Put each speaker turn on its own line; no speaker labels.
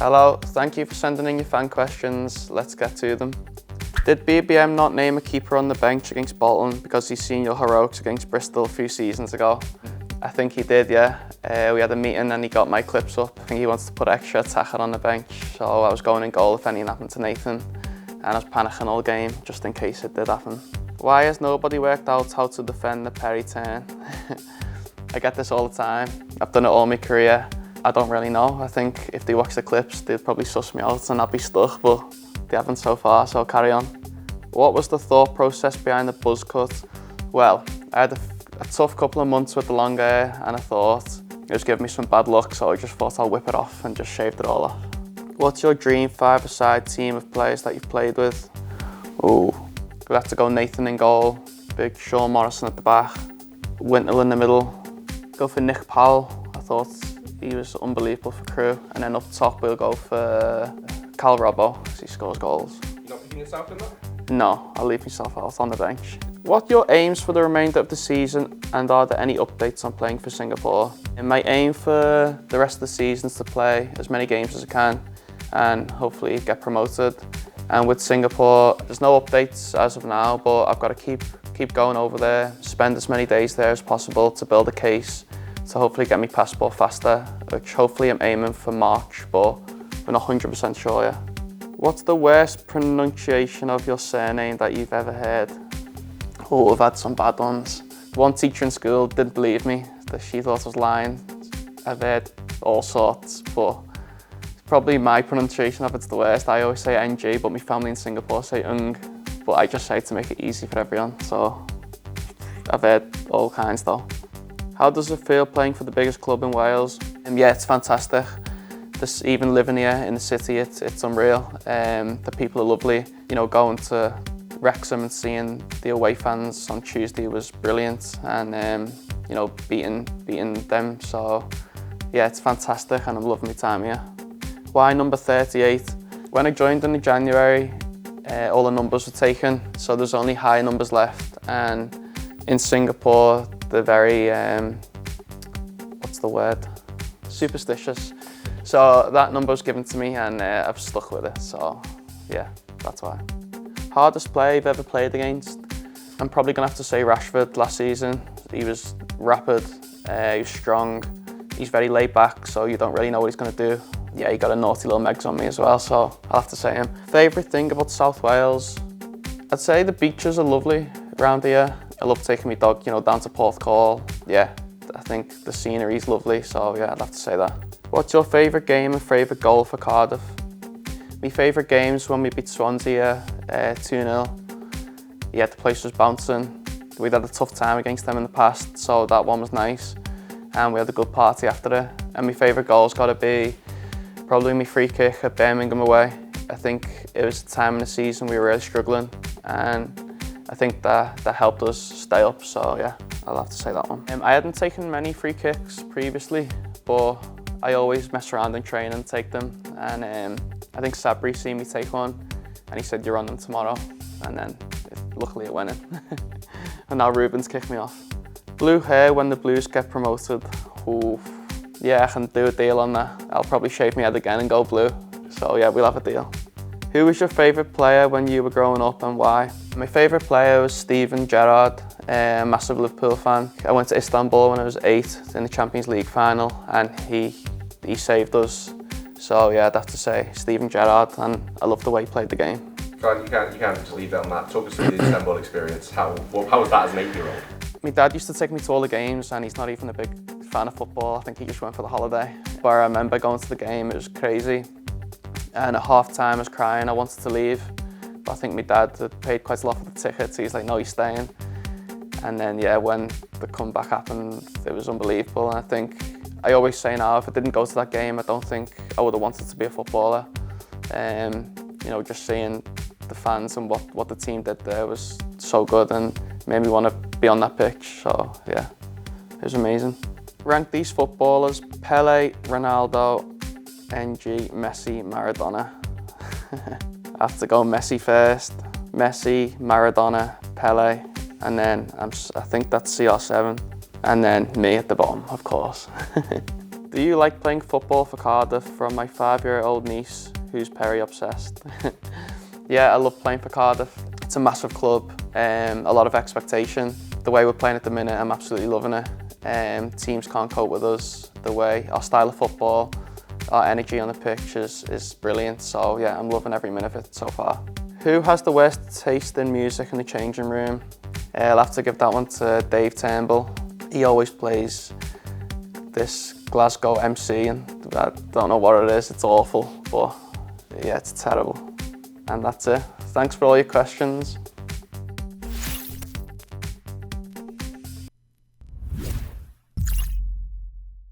Hello, thank you for sending in your fan questions. Let's get to them. Did BBM not name a keeper on the bench against Bolton because he's seen your heroics against Bristol a few seasons ago? I think he did, yeah. We had a meeting and he got my clips up. I think he wants to put extra attacker on the bench, so I was going in goal if anything happened to Nathan, and I was panicking all game just in case it did happen. Why has nobody worked out how to defend the Perry turn? I get this all the time. I've done it all my career. I don't really know. I think if they watch the clips, they'd probably suss me out and I'd be stuck, but they haven't so far, so carry on. What was the thought process behind the buzz cut? Well, I had a tough couple of months with the long hair and I thought it was giving me some bad luck, so I just thought I'll whip it off and just shaved it all off. What's your dream five-a-side team of players that you've played with? Ooh, we'd have to go Nathan in goal, big Sean Morrison at the back, Wintle in the middle, go for Nick Powell. I thought he was unbelievable for Crew, and then up top we'll go for Cal Robbo, because he scores goals.
You're not picking yourself in that?
No, I'll leave myself out on the bench. What are your aims for the remainder of the season, and are there any updates on playing for Singapore? And my aim for the rest of the season is to play as many games as I can and hopefully get promoted. And with Singapore, there's no updates as of now, but I've got to keep going over there, spend as many days there as possible to build a case to hopefully get my passport faster, which hopefully I'm aiming for March, but we're not 100% sure yet. What's the worst pronunciation of your surname that you've ever heard? Oh, I've had some bad ones. One teacher in school didn't believe me, she thought I was lying. I've heard all sorts, but probably my pronunciation of it's the worst. I always say NG, but my family in Singapore say Ung, but I just say it to make it easy for everyone, so I've heard all kinds though. How does it feel playing for the biggest club in Wales? Yeah, it's fantastic. Even living here in the city, it's unreal. The people are lovely. You know, going to Wrexham and seeing the away fans on Tuesday was brilliant, and you know, beating them. So yeah, it's fantastic, and I'm loving my time here. Why number 38? When I joined in January, all the numbers were taken, so there's only high numbers left. And in Singapore, they're very what's the word? Superstitious. So that number was given to me, and I've stuck with it. So yeah, that's why. Hardest player you've ever played against? I'm probably gonna have to say Rashford last season. He was rapid, he was strong, he's very laid back, so you don't really know what he's gonna do. Yeah, he got a naughty little megs on me as well, so I'll have to say him. Favourite thing about South Wales? I'd say the beaches are lovely around here. I love taking my dog, you know, down to Porthcawl. Yeah, I think the scenery's lovely, so yeah, I'd have to say that. What's your favourite game and favourite goal for Cardiff? My favourite games when we beat Swansea 2-0. Yeah, the place was bouncing. We'd had a tough time against them in the past, so that one was nice. And we had a good party after it. And my favourite goal's got to be probably my free kick at Birmingham away. I think it was the time in the season we were really struggling, and I think that helped us stay up, so yeah, I'll have to say that one. I hadn't taken many free kicks previously, but I always mess around in training and take them, and I think Sabri seen me take one and he said, "You're on them tomorrow," and then luckily it went in. And now Ruben's kicked me off. Blue hair when the Blues get promoted. Ooh, yeah, I can do a deal on that. I'll probably shave my head again and go blue, so yeah, we'll have a deal. Who was your favourite player when you were growing up and why? My favourite player was Steven Gerrard, a massive Liverpool fan. I went to Istanbul when I was 8 in the Champions League final, and he saved us. So yeah, I'd have to say Steven Gerrard, and I love the way he played the game.
You can't just leave it on that. Talk us through the Istanbul experience. How was that as an 8-year-old?
My dad used to take me to all the games, and he's not even a big fan of football. I think he just went for the holiday. But I remember going to the game, it was crazy. And at half time I was crying, I wanted to leave. But I think my dad had paid quite a lot for the tickets. He's like, "No, you're staying." And then yeah, when the comeback happened, it was unbelievable. And I think, I always say now, if I didn't go to that game, I don't think I would have wanted to be a footballer. You know, just seeing the fans and what the team did there was so good and made me want to be on that pitch. So yeah, it was amazing. Rank these footballers: Pele, Ronaldo, NG, Messi, Maradona. I have to go Messi first. Messi, Maradona, Pele, and then I think that's CR7. And then me at the bottom, of course. Do you like playing football for Cardiff? From my 5-year-old niece, who's Perry obsessed. Yeah, I love playing for Cardiff. It's a massive club, a lot of expectation. The way we're playing at the minute, I'm absolutely loving it. Teams can't cope with us. The way, our style of football, our energy on the pitch is brilliant. So yeah, I'm loving every minute of it so far. Who has the worst taste in music in the changing room? I'll have to give that one to Dave Turnbull. He always plays this Glasgow MC, and I don't know what it is, it's awful, but yeah, it's terrible. And that's it. Thanks for all your questions.